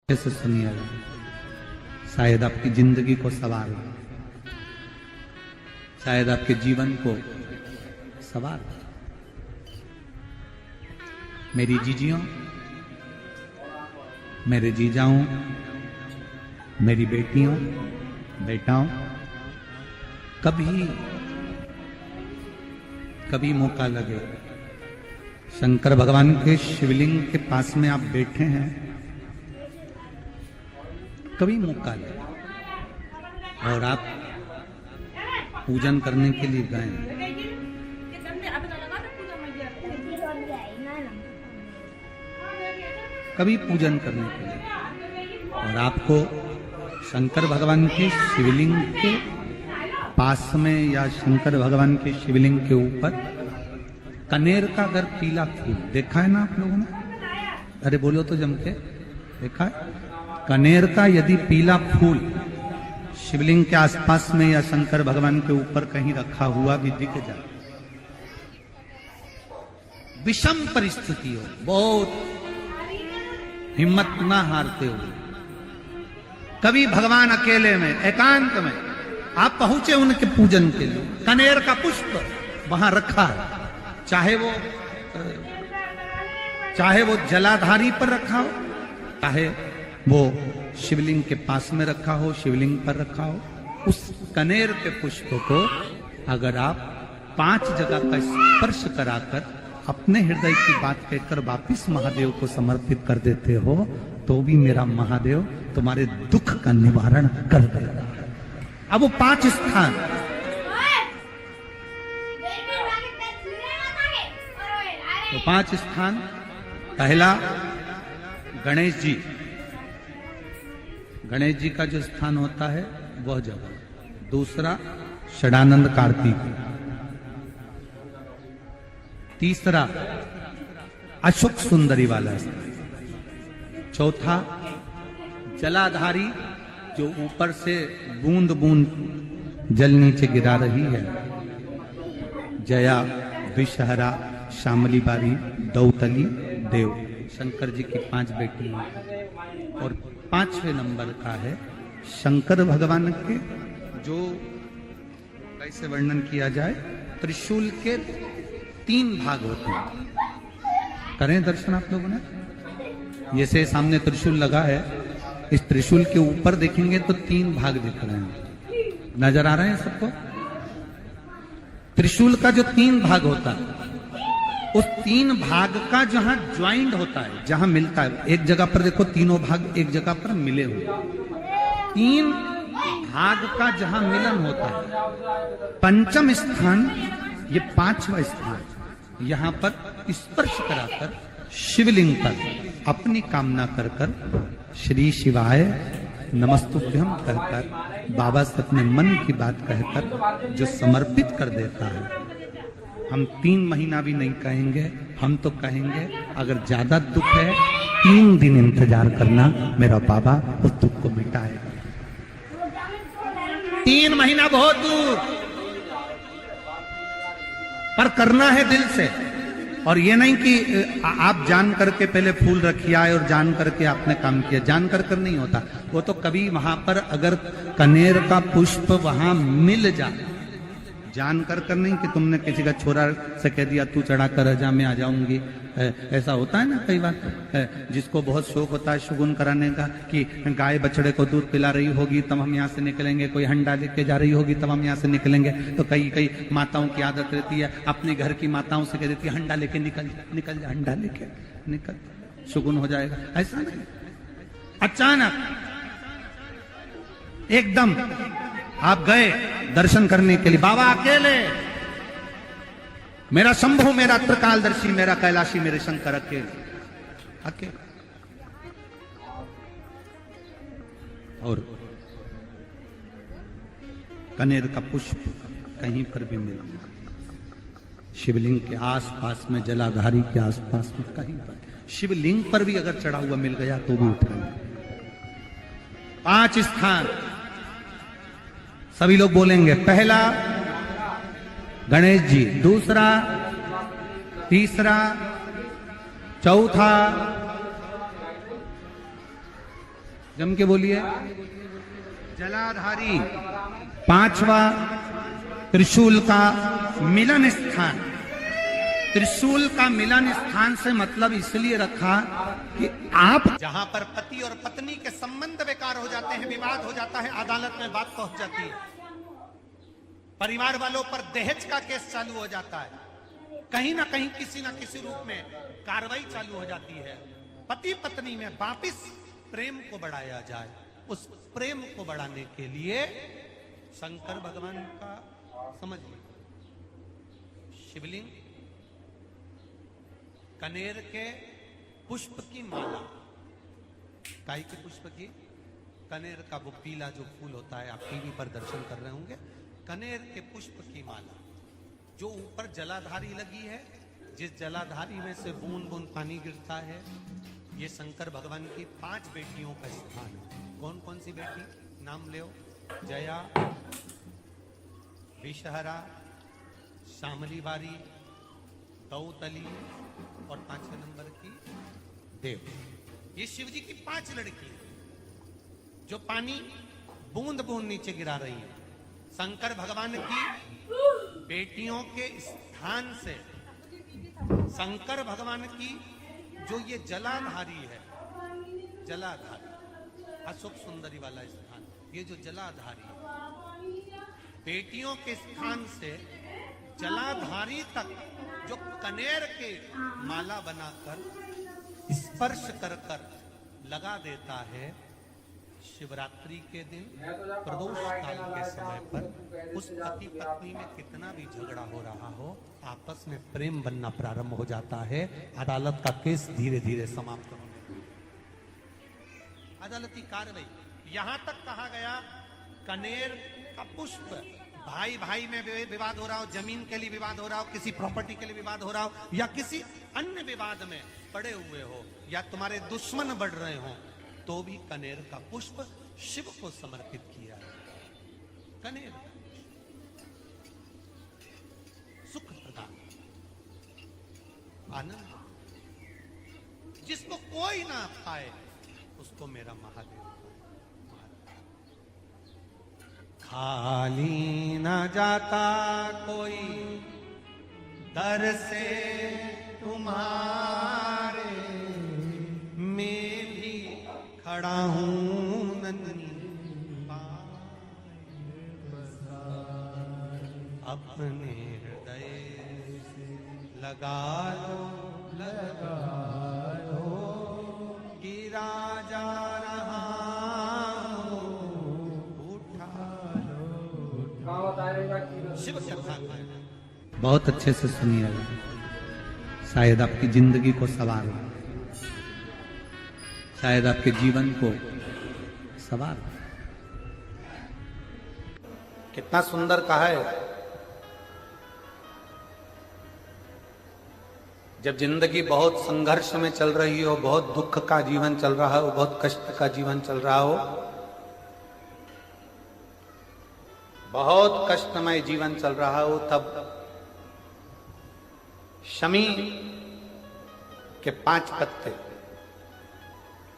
से सुनिएगा, शायद आपकी जिंदगी को सवार हो, शायद आपके जीवन को सवार हो। मेरी जीजियों, मेरे जीजाओं, मेरी बेटियों, बेटाओं, कभी मौका लगे, शंकर भगवान के शिवलिंग के पास में आप बैठे हैं, कभी मौका लगे और आप पूजन करने के लिए गए, कभी पूजन करने के लिए और आपको शंकर भगवान के शिवलिंग के पास में या शंकर भगवान के शिवलिंग के ऊपर कनेर का अगर पीला फूल देखा है ना आप लोगों ने? अरे बोलो तो जम के, देखा है? कनेर का यदि पीला फूल शिवलिंग के आसपास में या शंकर भगवान के ऊपर कहीं रखा हुआ भी दिख जाए, विषम परिस्थिति हो, बहुत हिम्मत ना हारते हो, कभी भगवान अकेले में एकांत में आप पहुंचे उनके पूजन के लिए, कनेर का पुष्प वहां रखा है, चाहे वो जलाधारी पर रखा हो, चाहे वो शिवलिंग के पास में रखा हो, शिवलिंग पर रखा हो, उस कनेर के पुष्प को अगर आप 5 जगह का स्पर्श कराकर अपने हृदय की बात कहकर वापिस महादेव को समर्पित कर देते हो, तो भी मेरा महादेव तुम्हारे दुख का निवारण कर देगा। अब वो 5 स्थान, तो 5 स्थान, पहला गणेश जी, गणेश जी का जो स्थान होता है वह जगह, दूसरा षडानंद कार्तिक, तीसरा अशोक सुंदरी वाला स्थान, चौथा जलाधारी जो ऊपर से बूंद बूंद जल नीचे गिरा रही है, जया, विषहरा, शामली बारी, दौतली, देव, शंकर जी की 5 बेटियां, और 5वें नंबर का है शंकर भगवान के, जो कैसे वर्णन किया जाए, त्रिशूल के 3 भाग होते हैं। करें दर्शन आप लोगों ने? जैसे सामने त्रिशूल लगा है, इस त्रिशूल के ऊपर देखेंगे तो 3 भाग दिख रहे हैं, नजर आ रहे हैं सबको? त्रिशूल का जो 3 भाग होता है, उस 3 भाग का जहां ज्वाइंट होता है, जहां मिलता है, एक जगह पर देखो तीनों भाग एक जगह पर मिले हुए, 3 भाग का जहां मिलन होता है, 5वां स्थान, ये 5वां स्थान, यहां पर स्पर्श कराकर शिवलिंग पर अपनी कामना कर कर श्री शिवाय नमस्तुभ्यम कहकर, बाबा से अपने मन की बात कहकर जो समर्पित कर देता है, हम 3 महीना भी नहीं कहेंगे, हम तो कहेंगे अगर ज्यादा दुख है 3 दिन इंतजार करना, मेरा बाबा उस दुख को मिटाएगा। 3 महीना बहुत दूर, पर करना है दिल से, और ये नहीं कि आप जान करके पहले फूल रखिए आए और जान करके आपने काम किया, जान कर नहीं होता वो तो। कभी वहां पर अगर कनेर का पुष्प वहां मिल जाए, जान कर नहीं कि तुमने किसी का छोरा से कह दिया तू चढ़ा कर जा, मैं आ जाऊंगी, ऐसा होता है ना कई बार, जिसको बहुत शौक होता है शगुन कराने का, कि गाय बछड़े को दूध पिला रही होगी तब हम यहाँ से निकलेंगे, कोई हंडा लेके जा रही होगी तब हम यहाँ से निकलेंगे, तो कई माताओं की आदत रहती है, अपने घर की माताओं से कह देती है हंडा लेके निकल जा, हंडा लेके निकल, शगुन हो जाएगा। ऐसा नहीं, अचानक एकदम आप गए दर्शन करने के लिए, बाबा अकेले, मेरा शंभु, मेरा त्रिकालदर्शी, मेरा कैलाशी, मेरे शंकर अकेले, और कनेर का पुष्प कहीं पर भी मिला, शिवलिंग के आसपास में, जलाधारी के आसपास में, कहीं पर, शिवलिंग पर भी अगर चढ़ा हुआ मिल गया तो भी उठ गया। 5 स्थान सभी लोग बोलेंगे, पहला गणेश जी, दूसरा, तीसरा, चौथा, जम के बोलिए। जलाधारी, पांचवा त्रिशूल का मिलन स्थान। त्रिशूल का मिलन स्थान से मतलब इसलिए रखा कि आप जहां पर पति और पत्नी के संबंध बेकार हो जाते हैं, विवाद हो जाता है, अदालत में बात पहुंच जाती है, परिवार वालों पर दहेज का केस चालू हो जाता है, कहीं ना कहीं किसी ना किसी रूप में कार्रवाई चालू हो जाती है, पति पत्नी में वापिस प्रेम को बढ़ाया जाए, उस प्रेम को बढ़ाने के लिए शंकर भगवान का समझिए शिवलिंग, कनेर के पुष्प की माला, काई के पुष्प की, कनेर का वो पीला जो फूल होता है, आप टीवी पर दर्शन कर रहे होंगे, कनेर के पुष्प की माला जो ऊपर जलाधारी लगी है, जिस जलाधारी में से बूंद बूंद पानी गिरता है, ये शंकर भगवान की 5 बेटियों का स्थान है। कौन कौन सी बेटी नाम ले? जया, विषहरा, श्यामली बारी, दौतली और 5वें नंबर की देव। ये शिव जी की 5 लड़की जो पानी बूंद बूंद नीचे गिरा रही है। शंकर भगवान की बेटियों के स्थान से शंकर भगवान की जो ये जलाधारी है, जलाधारी अशोक सुंदरी वाला स्थान, ये जो जलाधारी है, बेटियों के स्थान से जलाधारी तक जो कनेर के माला बनाकर स्पर्श कर कर लगा देता है, शिवरात्रि के दिन प्रदोष काल के समय पर उस पति पत्नी में कितना भी झगड़ा हो रहा हो, आपस में प्रेम बनना प्रारंभ हो जाता है। अदालत का केस धीरे धीरे समाप्त होने, अदालती कार्रवाई। यहां तक कहा गया कनेर का पुष्प, भाई भाई में विवाद हो रहा हो, जमीन के लिए विवाद हो रहा हो, किसी प्रॉपर्टी के लिए विवाद हो रहा हो, या किसी अन्य विवाद में पड़े हुए हो, या तुम्हारे दुश्मन बढ़ रहे हो, तो भी कनेर का पुष्प शिव को समर्पित किया है। कनेर सुख प्रदान, आनंद, जिसको कोई ना पाए उसको मेरा महादेव। खाली ना जाता कोई दर से तुम्हारे, मैं भी खड़ा हूं नन्ही अपने हृदय लगा लो गिरा जा रहा हो, उठा लो। शिव कथा बहुत अच्छे से सुनिएगा, शायद आपकी जिंदगी को सवार, शायद आपके जीवन को सवार। कितना सुंदर कहा है। जब जिंदगी बहुत संघर्ष में चल रही हो, बहुत दुख का जीवन चल रहा हो, बहुत कष्ट का जीवन चल रहा हो, बहुत कष्टमय जीवन चल रहा हो, तब शमी के 5 पत्ते,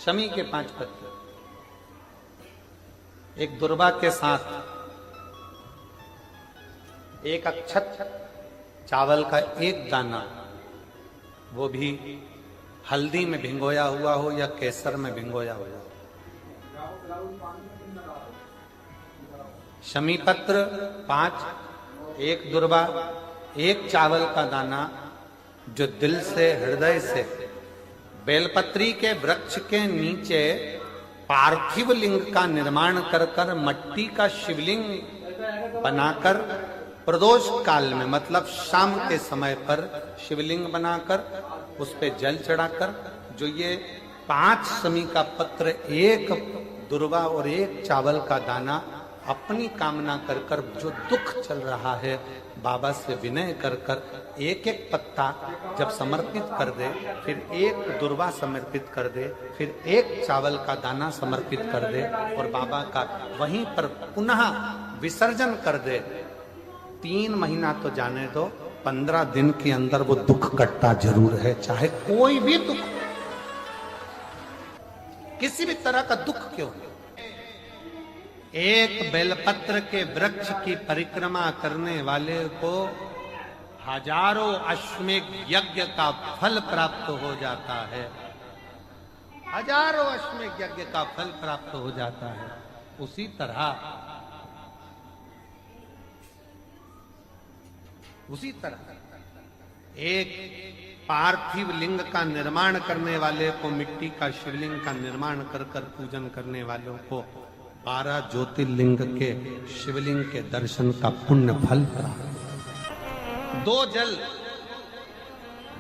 शमी के 5 पत्ते, एक दुर्वा के साथ एक अक्षत चावल का एक दाना, वो भी हल्दी में भिंगोया हुआ हो या केसर में भिंगोया हुआ हो, शमी पत्र 5, एक दुर्वा, एक चावल का दाना, जो दिल से हृदय से बेलपत्री के वृक्ष के नीचे पार्थिव लिंग का निर्माण कर कर मट्टी का शिवलिंग बनाकर प्रदोष काल में, मतलब शाम के समय पर शिवलिंग बनाकर उस पे जल चढ़ाकर, जो ये 5 शमी का पत्र, एक दुर्वा और एक चावल का दाना, अपनी कामना कर कर जो दुख चल रहा है, बाबा से विनय कर कर एक एक पत्ता जब समर्पित कर दे, फिर एक दुर्वा समर्पित कर दे, फिर एक चावल का दाना समर्पित कर दे और बाबा का वहीं पर पुनः विसर्जन कर दे, 3 महीना तो जाने दो, 15 दिन के अंदर वो दुख कटता जरूर है, चाहे कोई भी दुख। किसी भी तरह का दुख क्यों हो, एक बेलपत्र के वृक्ष की परिक्रमा करने वाले को हजारों अश्वमेध यज्ञ का फल प्राप्त हो जाता है। हजारों अश्वमेध यज्ञ का फल प्राप्त हो जाता है। उसी तरह एक पार्थिव लिंग का निर्माण करने वाले को, मिट्टी का शिवलिंग का निर्माण कर कर पूजन करने वालों को 12 ज्योतिर्लिंग के शिवलिंग के दर्शन का पुण्य फल प्राप्त। 2 जल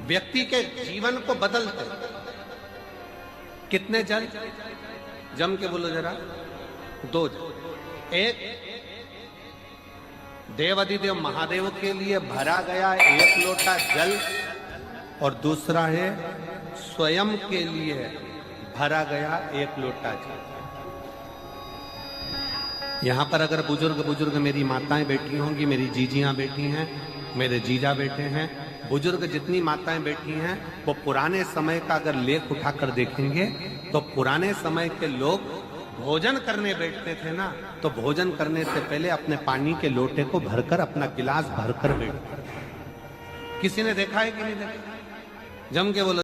व्यक्ति के जीवन को बदलते। कितने जल? जम के बोलो जरा। 2 जल। एक देवाधिदेव महादेव के लिए भरा गया 1 लोटा जल, और दूसरा है स्वयं के लिए भरा गया 1 लोटा जल। यहां पर अगर बुजुर्ग मेरी माताएं बैठी होंगी, मेरी जीजियां बैठी हैं, मेरे जीजा बैठे हैं, बुजुर्ग जितनी माताएं बैठी हैं, वो पुराने समय का अगर लेख उठाकर देखेंगे तो पुराने समय के लोग भोजन करने बैठते थे ना, तो भोजन करने से पहले अपने पानी के लोटे को भरकर, अपना गिलास भरकर बैठते। किसी ने देखा है कि नहीं देखा? जम के बोलो।